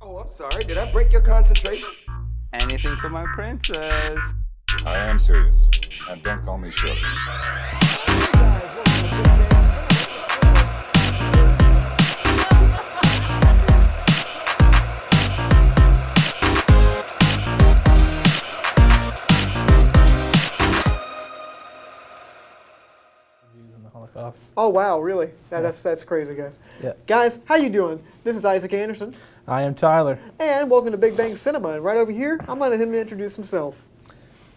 Oh, I'm sorry. Did I break your concentration? Anything for my princess. I am serious, and don't call me Shirley. Oh wow, really? That's crazy, guys. Yeah. Guys, how you doing? This is Isaac Anderson, I am Tyler. and welcome to Big Bang Cinema. And right over here, I'm letting him introduce himself.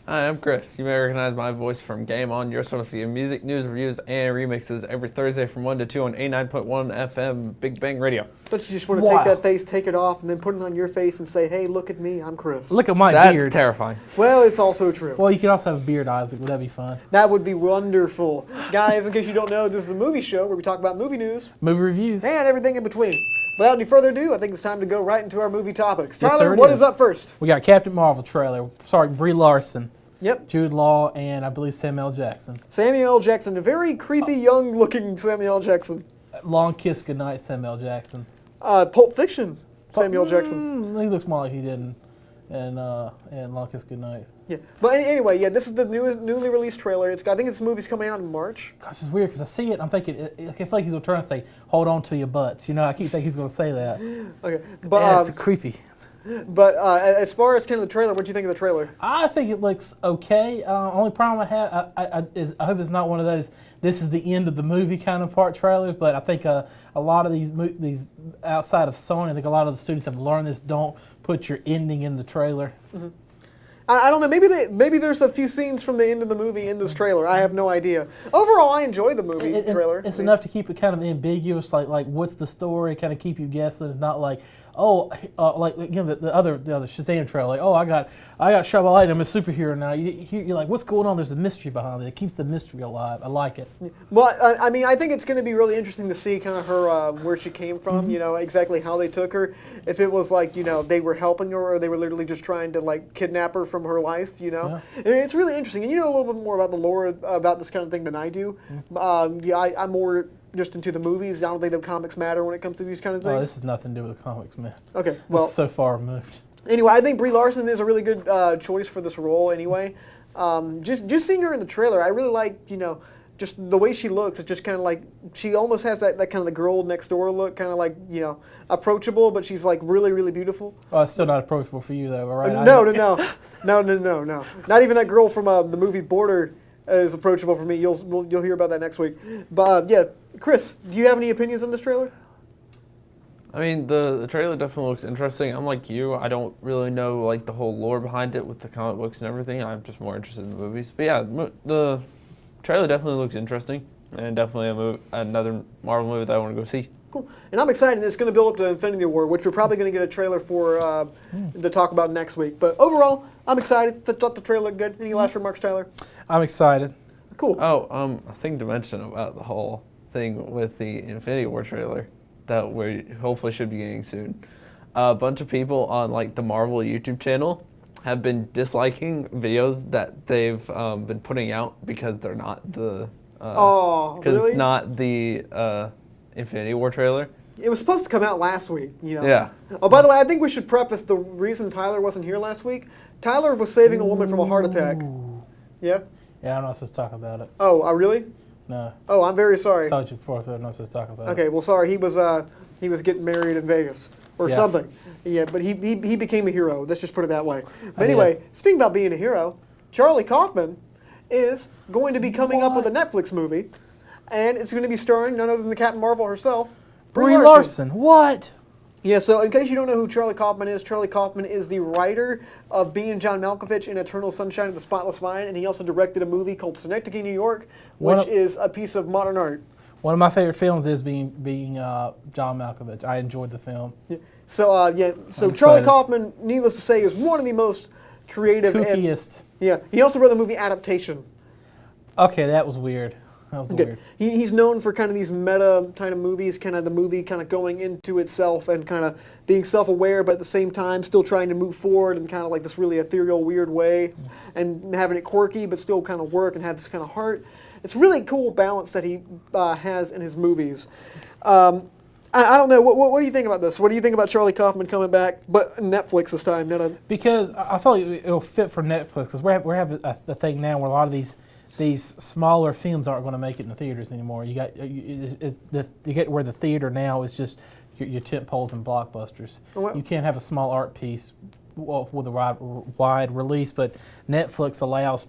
Hi, I'm Chris. You may recognize my voice from Game On, your source for music, news, reviews, and remixes every Thursday from 1 to 2 on 89.1 FM Big Bang Radio. Don't you just want to take that face, take it off, and then put it on your face and say, "Hey, look at me, I'm Chris." Look at my That's beard. terrifying. Well, it's also true. Well, you could also have a beard, Isaac. Would that be fun? That would be wonderful. Guys, in case you don't know, this is a movie show where we talk about movie news Movie reviews. and everything in between. Without any further ado, I think it's time to go right into our movie topics. Yes, Tyler, sir, it what is. is up first? We got Captain Marvel trailer. Sorry, Brie Larson, Yep. Jude Law, and I believe Samuel L. Jackson. Samuel L. Jackson, a very creepy, young-looking Samuel L. Jackson. Long Kiss Goodnight, Samuel L. Jackson. Pulp Fiction, Samuel L. Jackson. He looks more like he did in Long Kiss Goodnight. Yeah, but anyway, yeah, this is the newly released trailer. I think this movie's coming out in March. Gosh, it's weird because I see it. I'm thinking, I feel like he's trying to say, "Hold on to your butts." You know, I keep thinking he's going to say that. Okay, Yeah, but it's creepy. as far as kind of the trailer, what do you think of the trailer? I think it looks okay. Only problem I have is I hope it's not one of those "this is the end of the movie" kind of part trailers. But I think a lot of these outside of Sony, I think a lot of the students have learned this: don't put your ending in the trailer. Mm-hmm. I don't know. Maybe there's a few scenes from the end of the movie in this trailer. I have no idea. Overall, I enjoyed the movie trailer. It's enough to keep it kind of ambiguous, like what's the story, kind of keep you guessing. It's not like like you know the other Shazam trailer, like I got shot by lightning, I'm a superhero now. You're like, what's going on? There's a mystery behind it. It keeps the mystery alive. I like it. Well, I mean, I think it's going to be really interesting to see kind of her where she came from. You know, exactly how they took her. If it was like they were helping her, or they were literally just trying to like kidnap her from her life. And it's really interesting. And you know a little bit more about the lore about this kind of thing than I do. I'm more just into the movies. I don't think the comics matter when it comes to these kind of things. Oh, this has nothing to do with the comics, man. Okay, well, it's so far removed. Anyway, I think Brie Larson is a really good choice for this role. Anyway, just seeing her in the trailer, I really like just the way she looks. It's just kind of like she almost has that kind of the girl next door look, kind of like approachable, but she's like really really beautiful. Oh, it's still not approachable for you though, right? No. Not even that girl from the movie Border is approachable for me. You'll hear about that next week. But yeah, Chris, do you have any opinions on this trailer? I mean, the trailer definitely looks interesting. I'm like you. I don't really know like the whole lore behind it with the comic books and everything. I'm just more interested in the movies. But yeah, the trailer definitely looks interesting, and definitely another Marvel movie that I want to go see. Cool. And I'm excited. It's going to build up to Infinity War, which we're probably going to get a trailer for to talk about next week. But overall, I'm excited. Thought the trailer looked good. Any last remarks, Tyler? I'm excited. Cool. Oh, a thing to mention about the whole thing with the Infinity War trailer that we hopefully should be getting soon. A bunch of people on like the Marvel YouTube channel have been disliking videos that they've been putting out because they're not the really? it's not the Infinity War trailer. It was supposed to come out last week, Yeah. Oh, by the way, I think we should preface the reason Tyler wasn't here last week. Tyler was saving a woman from a heart attack. Yeah? Yeah, I'm not supposed to talk about it. Oh, really? No. Oh, I'm very sorry. I told you before, but I'm not supposed to talk about it. Okay, well, sorry. He was getting married in Vegas or something. Yeah, but he became a hero. Let's just put it that way. But anyway, speaking about being a hero, Charlie Kaufman is going to be coming up with a Netflix movie, and it's going to be starring none other than the Captain Marvel herself, Brie Larson. What? Yeah, so in case you don't know who Charlie Kaufman is the writer of Being John Malkovich in Eternal Sunshine of the Spotless Mind, and he also directed a movie called Synecdoche, New York, which is a piece of modern art. One of my favorite films is being John Malkovich. I enjoyed the film. Yeah. So Charlie Kaufman, needless to say, is one of the most creative Kookiest. He also wrote the movie Adaptation. Okay, that was weird. Weird. He's known for kind of these meta kind of movies, kind of the movie kind of going into itself and kind of being self-aware, but at the same time still trying to move forward in kind of like this really ethereal, weird way, and having it quirky but still kind of work and have this kind of heart. It's really cool balance that he has in his movies. I don't know. What do you think about this? What do you think about Charlie Kaufman coming back, but Netflix this time? Because I thought it'll fit for Netflix, because we're having a thing now where a lot of these smaller films aren't going to make it in the theaters anymore. You get where the theater now is just your tent poles and blockbusters. Well, you can't have a small art piece with a wide release, but Netflix allows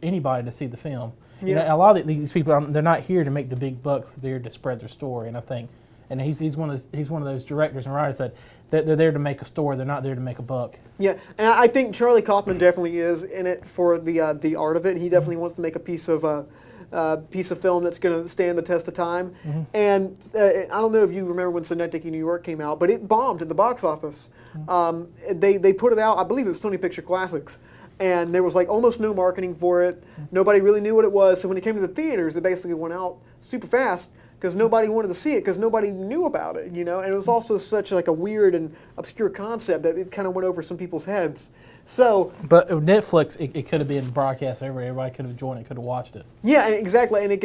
anybody to see the film. Yeah. You know, a lot of these people, they're not here to make the big bucks. They're here to spread their story, and I think, and he's one of those directors and writers that they're there to make a story. They're not there to make a buck. Yeah, and I think Charlie Kaufman definitely is in it for the art of it. He definitely wants to make a piece of film that's going to stand the test of time. Mm-hmm. And I don't know if you remember when Synecdoche, New York came out, but it bombed at the box office. They put it out, I believe it was Sony Picture Classics, and there was like almost no marketing for it. Nobody really knew what it was. So when it came to the theaters, it basically went out super fast because nobody wanted to see it because nobody knew about it, you know. And it was also such like a weird and obscure concept that it kind of went over some people's heads. So, but Netflix, it could have been broadcast everywhere. Everybody could have joined it, could have watched it. yeah, exactly, and it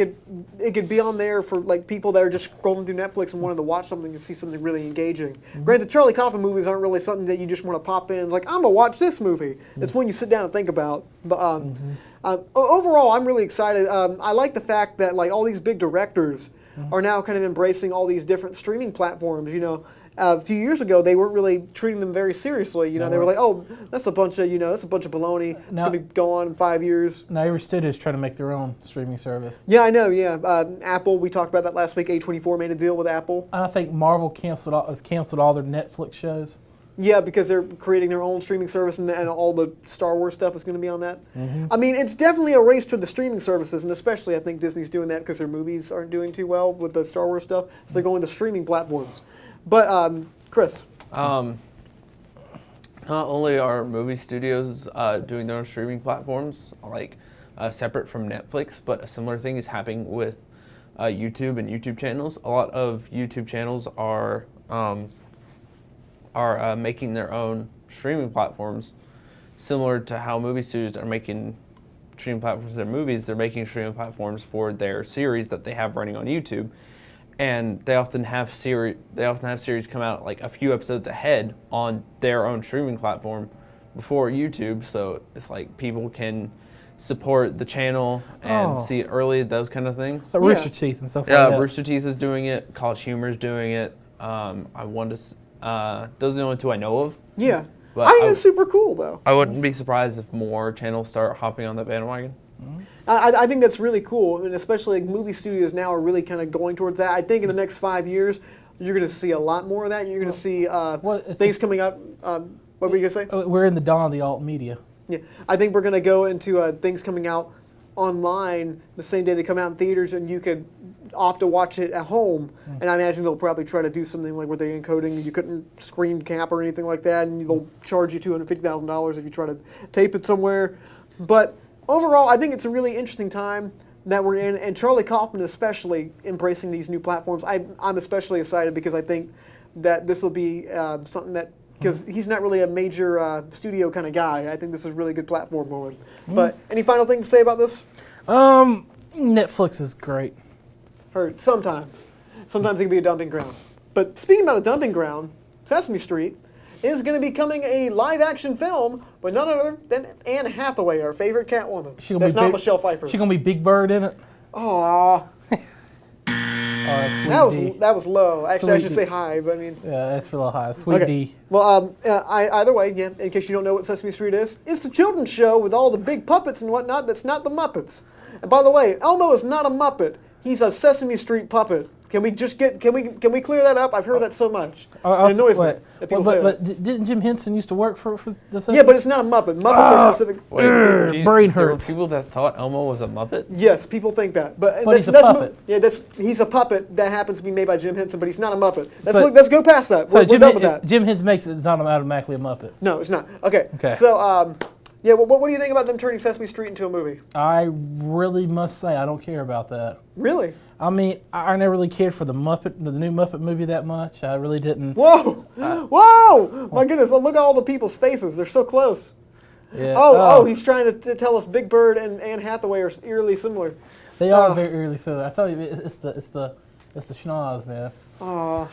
could be on there for like people that are just scrolling through Netflix and wanted to watch something and see something really engaging. Mm-hmm. Granted, Charlie Kaufman movies aren't really something that you just want to pop in and like, I'm gonna watch this movie. It's one you sit down and think about. But overall, I'm really excited. I like the fact that like all these big directors are now kind of embracing all these different streaming platforms. You know, a few years ago they weren't really treating them very seriously. You know, they were like, oh, that's a bunch of baloney. It's gonna be gone in 5 years. Now every studio is trying to make their own streaming service. Yeah, I know. Yeah, Apple. We talked about that last week. A24 made a deal with Apple. I think Marvel has canceled all their Netflix shows. Yeah, because they're creating their own streaming service, and all the Star Wars stuff is going to be on that. I mean, it's definitely a race to the streaming services, and especially I think Disney's doing that because their movies aren't doing too well with the Star Wars stuff, so they're going to streaming platforms. But Chris, Not only are movie studios doing their own streaming platforms, like separate from Netflix, but a similar thing is happening with YouTube and YouTube channels. A lot of YouTube channels are making their own streaming platforms, similar to how movie studios are making streaming platforms for their movies. They're making streaming platforms for their series that they have running on YouTube, and they often have series come out like a few episodes ahead on their own streaming platform before YouTube. So it's like people can support the channel and see it early. Those kind of things. So Rooster Teeth and stuff like that. Yeah, Rooster Teeth is doing it. College Humor is doing it. Those are the only two I know of. yeah, But I think it's super cool though. I wouldn't be surprised if more channels start hopping on that bandwagon. I think that's really cool, and especially like movie studios now are really kind of going towards that. I think in the next 5 years, you're going to see a lot more of that. You're going to see things coming out. What were you going to say? We're in the dawn of the alt media. Yeah, I think we're going to go into things coming out online the same day they come out in theaters, and you could opt to watch it at home. And I imagine they'll probably try to do something like with the encoding. You couldn't screen cap or anything like that, and they'll charge you $250,000 if you try to tape it somewhere. But overall, I think it's a really interesting time that we're in, and Charlie Kaufman especially embracing these new platforms. I'm especially excited because I think that this will be something that, because he's not really a major studio kind of guy. I think this is a really good platform for him. But any final thing to say about this? Netflix is great. Heard sometimes it can be a dumping ground. But speaking about a dumping ground, Sesame Street is going to be becoming a live-action film with none other than Anne Hathaway, our favorite Catwoman. That's not Michelle Pfeiffer. She's gonna be Big Bird in it. Aww. That was low. Actually, I should say high, but I mean. Yeah, that's real high. Sweet D. Well, either way, yeah, in case you don't know what Sesame Street is, it's the children's show with all the big puppets and whatnot that's not the Muppets. And by the way, Elmo is not a Muppet. He's a Sesame Street puppet. Can we clear that up? I've heard that so much. It annoys me that people say that. But didn't Jim Henson used to work for the Sesame? Yeah, but it's not a Muppet. Muppets are specific. Brain There were hurts. people that thought Elmo was a Muppet. Yes, people think that. But he's a puppet. He's a puppet that happens to be made by Jim Henson, but he's not a Muppet. Let's go past that. So We're done with that. Jim Henson makes it's not automatically a Muppet. No, it's not. Okay. So, yeah, what do you think about them turning Sesame Street into a movie? I really must say I don't care about that. Really? I mean, I never really cared for the new Muppet movie that much. I really didn't. Whoa! Whoa! My goodness, look at all the people's faces. They're so close. Yeah. Oh, he's trying to tell us Big Bird and Anne Hathaway are eerily similar. They are very eerily similar. I tell you, it's the schnoz, man. Oh,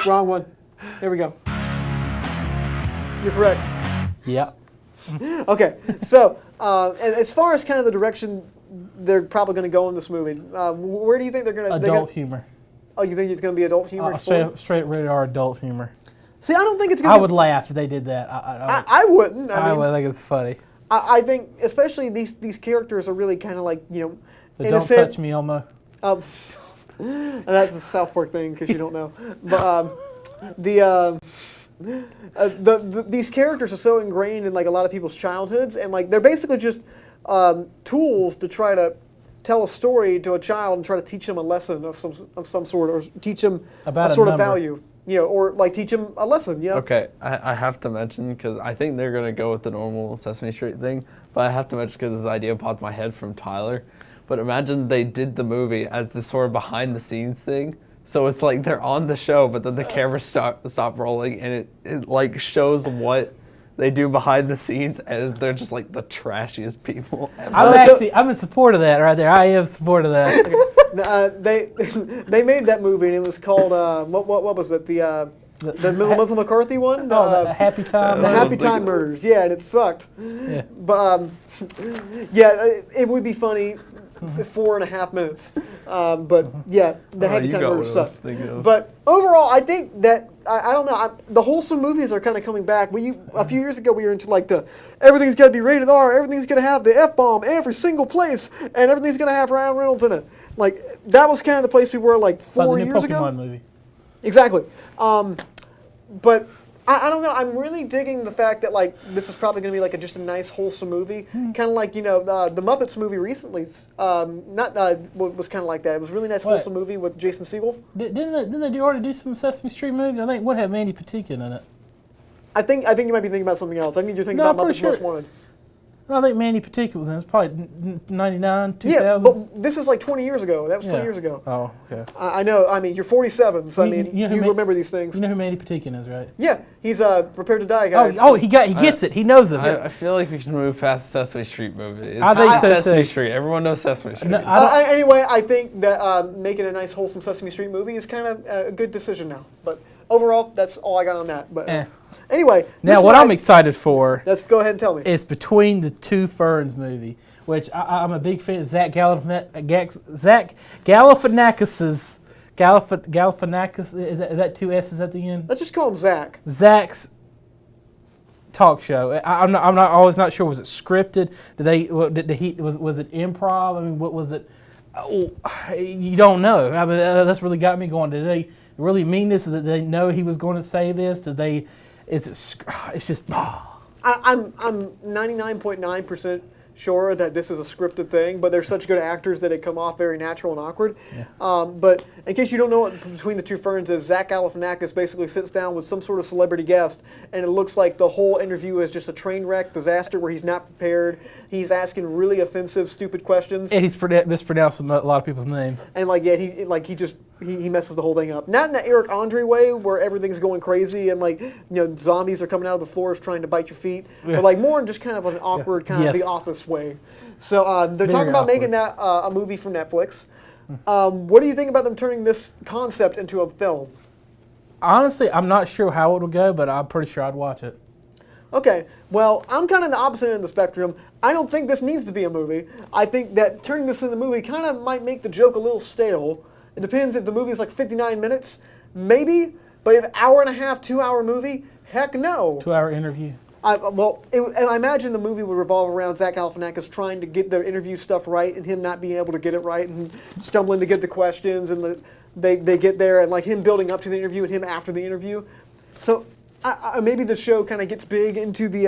wrong one. There we go. You're correct. Yeah. Okay, so as far as kind of the direction they're probably going to go in this movie, where do you think they're going to... Adult humor. Oh, you think it's going to be adult humor? Straight rated R adult humor. See, I don't think it's going to... I would laugh if they did that. I wouldn't. I mean, would think it's funny. I think, especially these characters are really kind of like, But innocent. Don't touch me, Elmo. That's a South Park thing because you don't know. But these characters are so ingrained in like a lot of people's childhoods, and like they're basically just tools to try to tell a story to a child and try to teach them a lesson of some sort, or teach them About a sort of number. value, or like teach them a lesson, Okay, I have to mention, because I think they're going to go with the normal Sesame Street thing, but I have to mention because this idea popped in my head from Tyler. But imagine they did the movie as this sort of behind-the-scenes thing. So it's like they're on the show, but then the camera stop rolling, and it like shows what they do behind the scenes, and they're just like the trashiest people ever. I'm in support of that right there. I am in support of that. They made that movie, and it was called what was it, the Melissa McCarthy one? The Happy Time. The Happy Time Murders, yeah, and it sucked. Yeah. But yeah, it would be funny. 4.5 minutes, but yeah, the Happy Time Murders sucked. But overall, I think that I don't know. The wholesome movies are kind of coming back. A few years ago, we were into like everything's got to be rated R, everything's got to have the F-bomb every single place, and everything's going to have Ryan Reynolds in it. Like that was kind of the place we were like 4 years ago. Pokemon movie. Exactly. But I don't know. I'm really digging the fact that like this is probably going to be like just a nice wholesome movie, kind of like the Muppets movie recently. Was kind of like that. It was a really nice wholesome movie with Jason Segel. Didn't they already do some Sesame Street movies? I think what had Mandy Patinkin in it. I think you might be thinking about something else. I think you're thinking about Muppets Most Wanted. I think Mandy Patinkin was in it. It's probably 99, 2000. Yeah, but this is like 20 years ago. That was 20 years ago. Oh, okay. I know. I mean, you're 47, so you remember these things. You know who Mandy Patinkin is, right? Yeah, he's a Prepared to Die guy. He gets it. He knows it. I feel like we can move past the Sesame Street movie. I think so, Sesame too. Street. Everyone knows Sesame Street. Anyway, I think that making a nice wholesome Sesame Street movie is kind of a good decision now. But overall, that's all I got on that. But anyway, now what I'm excited for. Let's go ahead and tell me. It's Between the Two Ferns movie, which I'm a big fan of Zach Galifianakis. Is that two S's at the end? Let's just call him Zach. Zach's talk show. I'm not always not sure. Was it scripted? Was it improv? I mean, what was it? Oh, you don't know. I mean, that's really got me going. Did they really mean this? Did they know he was going to say this? Did they? It's just. I'm 99.9% sure that this is a scripted thing, but they're such good actors that it come off very natural and awkward. Yeah. But in case you don't know what Between the Two Ferns is, Zach Galifianakis basically sits down with some sort of celebrity guest, and it looks like the whole interview is just a train wreck disaster where he's not prepared. He's asking really offensive, stupid questions. And he's mispronouncing a lot of people's names. And he messes the whole thing up. Not in the Eric Andre way where everything's going crazy and zombies are coming out of the floors trying to bite your feet, but like more in just kind of an awkward kind of The Office way. So they're talking about making that a movie for Netflix. What do you think about them turning this concept into a film? Honestly, I'm not sure how it'll go, but I'm pretty sure I'd watch it. Okay, well, I'm kind of the opposite end of the spectrum. I don't think this needs to be a movie. I think that turning this into a movie kind of might make the joke a little stale. It depends if the movie is like 59 minutes, maybe. But if hour and a half, 2 hour movie, heck no. 2 hour interview. I imagine the movie would revolve around Zach Galifianakis trying to get the interview stuff right and him not being able to get it right and stumbling to get the questions and they get there and like him building up to the interview and him after the interview. So maybe the show kind of gets big into the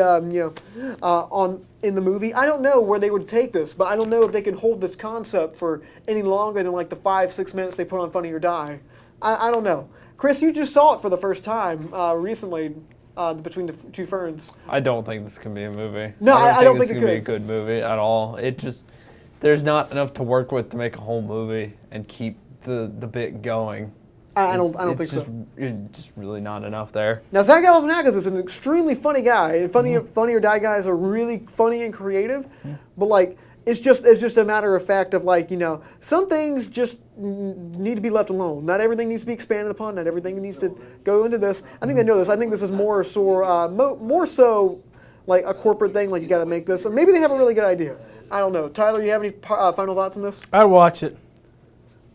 in the movie. I don't know where they would take this, but I don't know if they can hold this concept for any longer than like the 5-6 minutes they put on Funny or Die. I don't know. Chris, you just saw it for the first time recently. Between the Two Ferns. I don't think this can be a movie. No, I don't think it it could could be a good movie at all. There's not enough to work with to make a whole movie and keep the bit going. I don't think so. It's just really not enough there. Now, Zach Galifianakis is an extremely funny guy. And Funny or Die guys are really funny and creative. But like, it's just a matter of fact of like, some things just need to be left alone. Not everything needs to be expanded upon. Not everything needs to go into this. I think they know this. I think this is more so like a corporate thing. Like you got to make this, or maybe they have a really good idea. I don't know. Tyler, you have any final thoughts on this? I'd watch it.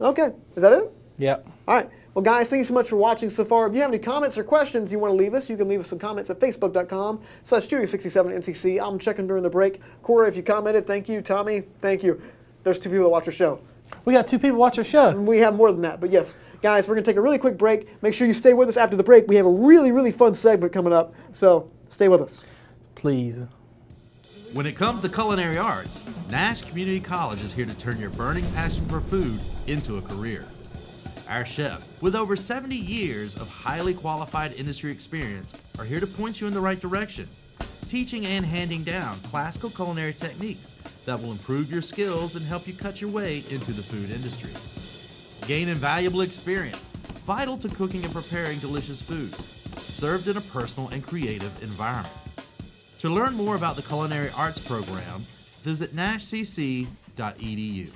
Okay, is that it? Yep. All right. Well, guys, thank you so much for watching so far. If you have any comments or questions you want to leave us, you can leave us some comments at facebook.com/Studio67NCC. I'm checking during the break. Corey, if you commented, thank you. Tommy, thank you. There's 2 people that watch our show. We got 2 people watch our show. We have more than that, but yes. Guys, we're going to take a really quick break. Make sure you stay with us after the break. We have a really, really fun segment coming up, so stay with us. Please. When it comes to culinary arts, Nash Community College is here to turn your burning passion for food into a career. Our chefs, with over 70 years of highly qualified industry experience, are here to point you in the right direction, teaching and handing down classical culinary techniques that will improve your skills and help you cut your way into the food industry. Gain invaluable experience, vital to cooking and preparing delicious food, served in a personal and creative environment. To learn more about the culinary arts program, visit nashcc.edu.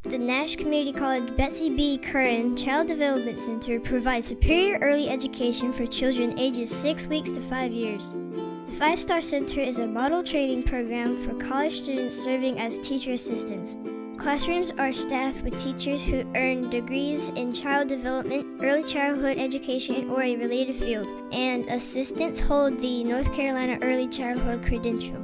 The Nash Community College Betsy B. Curran Child Development Center provides superior early education for children ages 6 weeks to 5 years. The 5-Star Center is a model training program for college students serving as teacher assistants. Classrooms are staffed with teachers who earn degrees in child development, early childhood education, or a related field, and assistants hold the North Carolina Early Childhood Credential.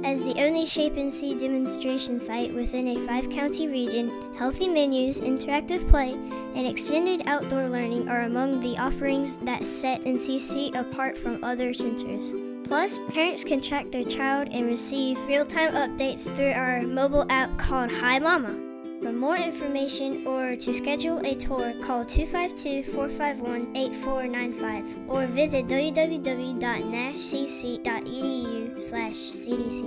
As the only Shape and See demonstration site within a 5-county region, healthy menus, interactive play, and extended outdoor learning are among the offerings that set NCC apart from other centers. Plus, parents can track their child and receive real-time updates through our mobile app called Hi Mama. For more information or to schedule a tour, call 252-451-8495 or visit www.nashcc.edu/cdc.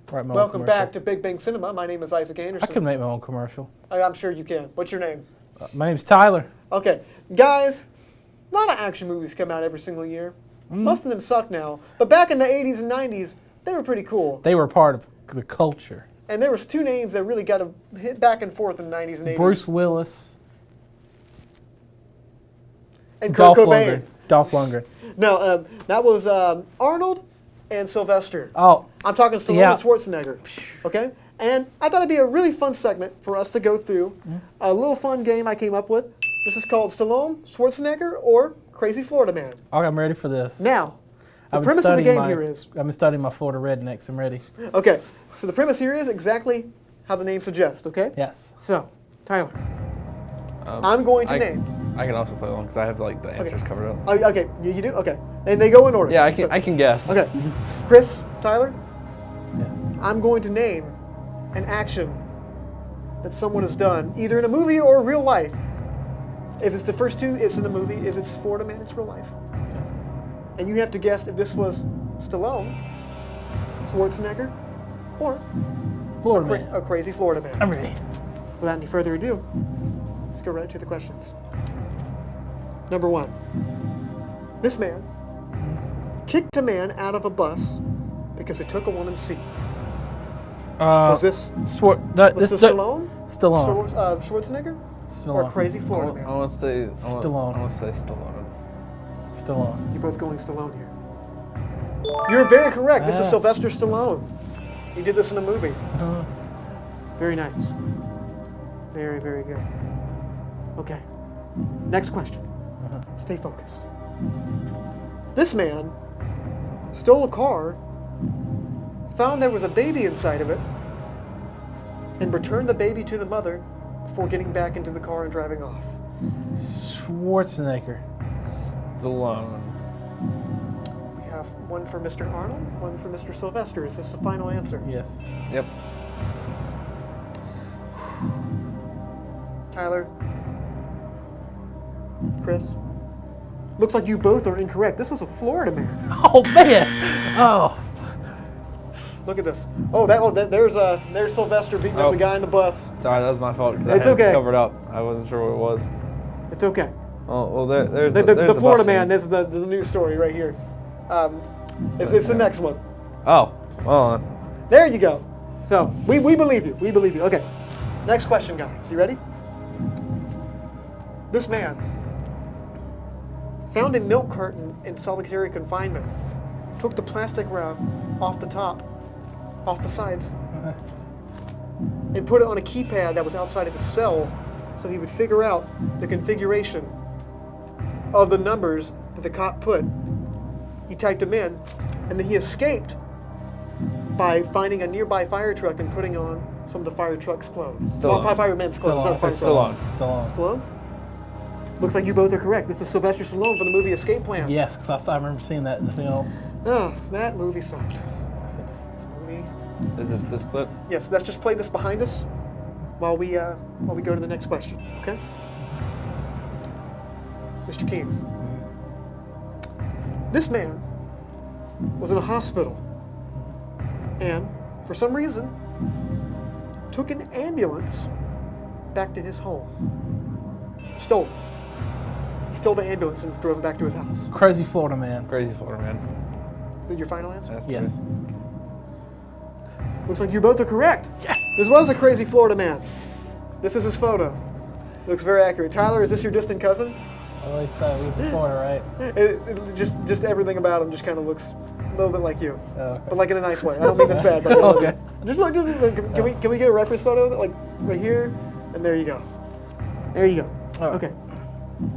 Right, my own Welcome commercial. back to Big Bang Cinema. My name is Isaac I Anderson. can make my own commercial. I'm sure you can. What's your name? My name's Tyler. Okay, guys, a lot of action movies come out every single year. Most of them suck now, but back in the 80s and 90s, they were pretty cool. They were part of the culture. And there was 2 names that really got to hit back and forth in the 90s and 80s. Bruce Willis. and Dolph Kurt Cobain. Lundgren. Dolph Lundgren. No, that was Arnold and Sylvester. Oh, I'm talking Stallone yeah. and Schwarzenegger. Okay? And I thought it'd be a really fun segment for us to go through. A little fun game I came up with. This is called Stallone, Schwarzenegger, or Crazy Florida Man. okay, I'm ready for this. Now, the I've been premise of the studying game here is... I've been studying my Florida rednecks. I'm ready. Okay, so the premise here is exactly how the name suggests, okay? Yes. So, Tyler, I'm going to I name... I can also play along because I have like the answers covered up. Oh, okay, you do? Okay. And they go in order. Yeah, I can. So- I can guess. Okay. Chris, Tyler, Yes. I'm going to name an action that someone has done, either in a movie or real life. If it's the first two, it's in the movie. If it's Florida Man, it's real life. And you have to guess if this was Stallone, Schwarzenegger, or Florida man. a crazy Florida Man. I'm ready. Without any further ado, let's go right to the questions. Number 1. This man kicked a man out of a bus because it took a woman's seat. Was this Stallone. Schwarzenegger? Stallone. Or crazy Florida I Man? want to say Stallone. I want to say Stallone. Stallone. You're both going Stallone here. You're very correct. This is Ah. Sylvester Stallone. He did this in a movie. Very nice. Very, very good. Okay. Next question. Stay focused. This man stole a car, found there was a baby inside of it, and returned the baby to the mother before getting back into the car and driving off. Schwarzenegger. Stallone. We have one for Mr. Arnold, one for Mr. Sylvester. Is this the final answer? Yes. Yep. Tyler? Chris? Looks like you both are incorrect. This was a Florida man. Oh man! Oh, Look at this. There's Sylvester beating up the guy in the bus. Sorry, that was my fault. 'Cause I It's had okay. it covered up. I wasn't sure what it was. It's okay. Oh, well, there's The there's Florida bus man. scene. This is the news story right here. It's the next one. Oh, well, There you go. So we believe you. We believe you. Okay. Next question, guys. You ready? This man found a milk carton in solitary confinement. Took the plastic wrap off the top, off the sides, and put it on a keypad that was outside of his cell, so he would figure out the configuration of the numbers that the cop put. He typed them in, and then he escaped by finding a nearby fire truck and putting on some of the fire truck's clothes. Firemen's clothes. not fire Still trucks. on. still on. Stallone? Looks like you both are correct. This is Sylvester Stallone from the movie Escape Plan. Yes, because I remember seeing that in the film. Oh, that movie sucked. This movie. Is it this clip? Yes, let's just play this behind us while we go to the next question. Okay? Mr. Keene. This man was in a hospital and, for some reason, took an ambulance back to his home. Stole it. He stole the ambulance and drove it back to his house. Crazy Florida man. Crazy Florida man. Is that your final answer? That's Yes. good. Looks like you both are correct. Yes. This was a crazy Florida man. This is his photo. Looks very accurate. Tyler, is this your distant cousin? Well, he said it was in Florida, right? Just everything about him just kind of looks a little bit like you, Oh, okay. but like in a nice way. I don't mean this bad, but Okay. Just look. Can we get a reference photo of it? Like right here, and there you go. There you go. All right. Okay.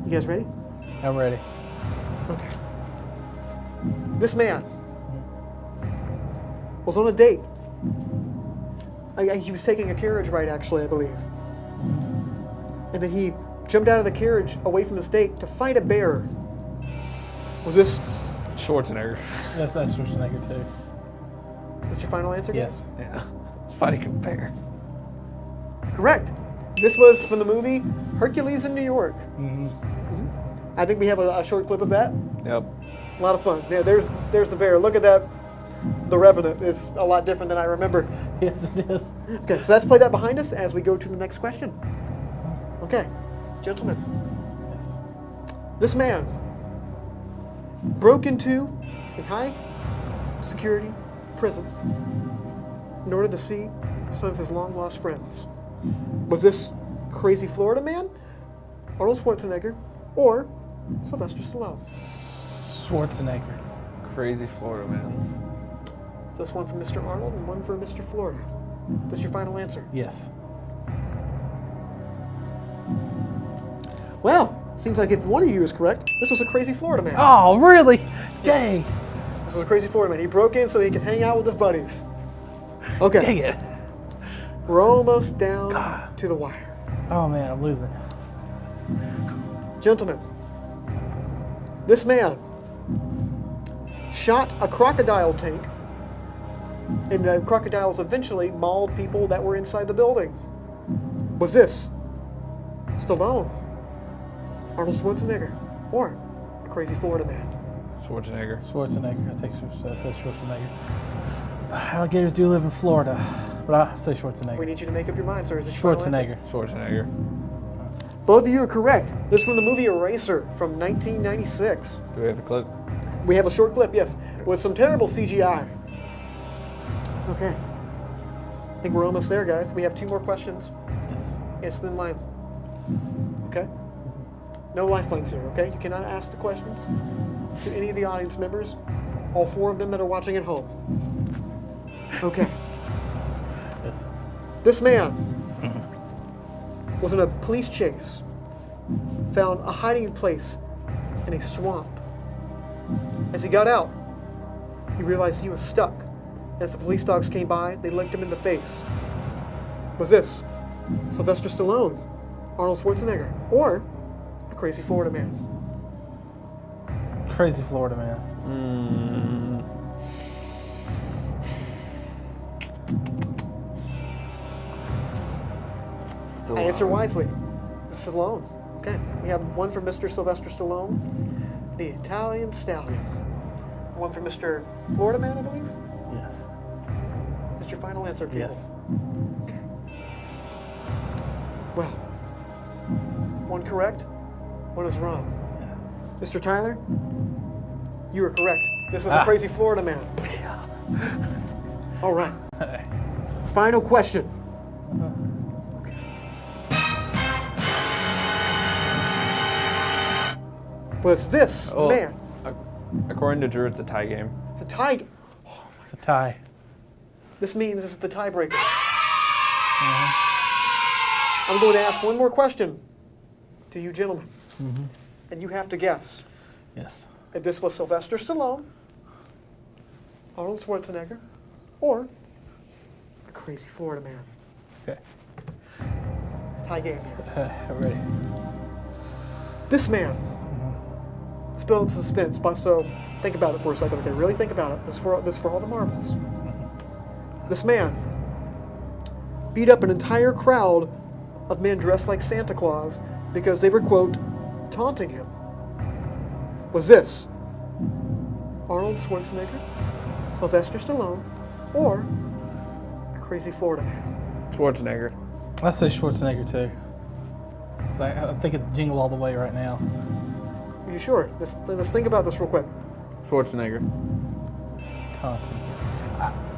You guys ready? I'm ready. Okay. This man was on a date. He was taking a carriage ride, actually, I believe. And then he jumped out of the carriage away from his date to fight a bear. Was this Schwarzenegger. Yes, that's Schwarzenegger too. is that your final answer? Yes. Yeah. Fighting a bear. Correct. This was from the movie Hercules in New York. I think we have a short clip of that. Yep. A lot of fun. Yeah, there's the bear. Look at that. The Revenant is a lot different than I remember. Yes, it is. Okay, so let's play that behind us as we go to the next question. Okay, gentlemen. This man broke into a high security prison in order to see some of his long lost friends. Was this crazy Florida man, Arnold Schwarzenegger, or Sylvester Stallone? Schwarzenegger. Crazy Florida man. So that's one for Mr. Arnold and one for Mr. Florida. That's your final answer. Yes. Well, seems like if one of you is correct, this was a crazy Florida man. Oh, really? Dang. This was a crazy Florida man. He broke in so he could hang out with his buddies. Okay, Dang it. we're almost down to the wire. Oh man, I'm losing. Gentlemen, this man shot a crocodile tank, and the crocodiles eventually mauled people that were inside the building. Was this Stallone, Arnold Schwarzenegger, or a crazy Florida man? Schwarzenegger. Schwarzenegger. I say Schwarzenegger. Alligators do live in Florida, but I say Schwarzenegger. We need you to make up your mind, sir. Is it your final answer? Schwarzenegger. Schwarzenegger. Both of you are correct. This is from the movie Eraser from 1996. Do we have a clip? We have a short clip, yes, with some terrible CGI. Okay. I think we're almost there, guys. We have 2 more questions. Yes. Answer them line. Okay? No lifelines here, okay? You cannot ask the questions to any of the audience members, all 4 of them that are watching at home. Okay. Yes. This man was in a police chase, found a hiding place in a swamp. As he got out, he realized he was stuck. As the police dogs came by, they licked him in the face. Was this Sylvester Stallone, Arnold Schwarzenegger, or a crazy Florida man? Crazy Florida man. Answer wisely. Stallone. Okay, we have one for Mr. Sylvester Stallone, the Italian Stallion. One from Mr. Florida Man, I believe? Yes. Is that your final answer, people? Yes. Okay. Well, one correct, one is wrong. Mr. Tyler, you were correct. This was a crazy Florida man. All right. Final question. Okay. Was this man? According to Drew, it's a tie game. It's a tie. It's a tie. This means this is the tiebreaker. I'm going to ask one more question to you gentlemen. And you have to guess Yes. if this was Sylvester Stallone, Arnold Schwarzenegger, or a crazy Florida man. Okay. Tie game here. I'm ready. This man. Let's build up suspense, but so think about it for a second, okay? Really think about it. This is for all the marbles. This man beat up an entire crowd of men dressed like Santa Claus because they were, quote, taunting him. Was this Arnold Schwarzenegger, Sylvester Stallone, or a crazy Florida man? Schwarzenegger. I say Schwarzenegger too. 'Cause I'm thinking Jingle All the Way right now. Are you sure? Let's think about this real quick. Schwarzenegger.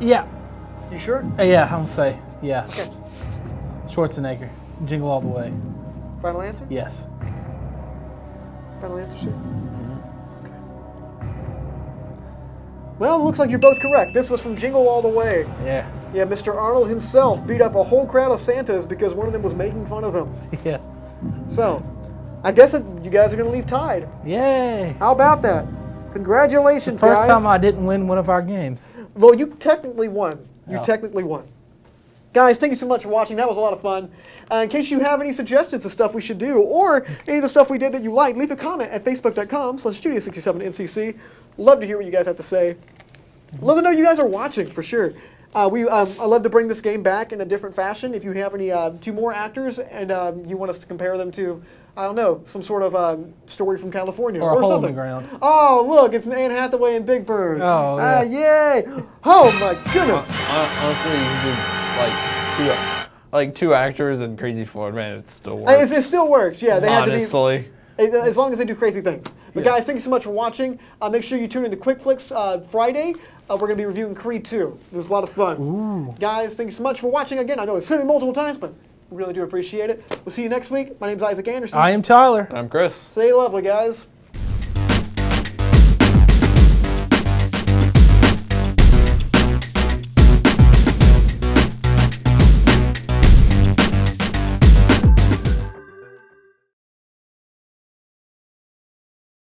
Yeah. You sure? Yeah, I'm gonna say yeah. Okay. Schwarzenegger. Jingle All the Way. Final answer? Yes. Final answer, sir? Okay. Well, it looks like you're both correct. This was from Jingle All the Way. Yeah. Yeah, Mr. Arnold himself beat up a whole crowd of Santas because one of them was making fun of him. Yeah. So, I guess you guys are going to leave tied. Yay. How about that? Congratulations, First guys. time I didn't win one of our games. Well, you technically won. You Oh. technically won. Guys, thank you so much for watching. That was a lot of fun. In case you have any suggestions of stuff we should do or any of the stuff we did that you liked, leave a comment at facebook.com/studio67ncc. Love to hear what you guys have to say. Love to know you guys are watching, for sure. I love to bring this game back in a different fashion. If you have any two more actors and you want us to compare them to, I don't know, some sort of story from California Or a hole in something. the ground. Oh, look, it's Anne Hathaway and Big Bird. Oh, yeah. Yay. Oh, my goodness. Honestly, you could two actors and Crazy Florida Man. It still works. It still works, yeah. They had to be, Honestly. as long as they do crazy things. But Yeah. guys, thank you so much for watching. Make sure you tune in to Quick Flicks Friday. We're going to be reviewing Creed 2. It was a lot of fun. Ooh. Guys, thank you so much for watching. Again, I know it's said it multiple times, but we really do appreciate it. We'll see you next week. My name's Isaac Anderson. I am Tyler. I'm Chris. Stay lovely, guys.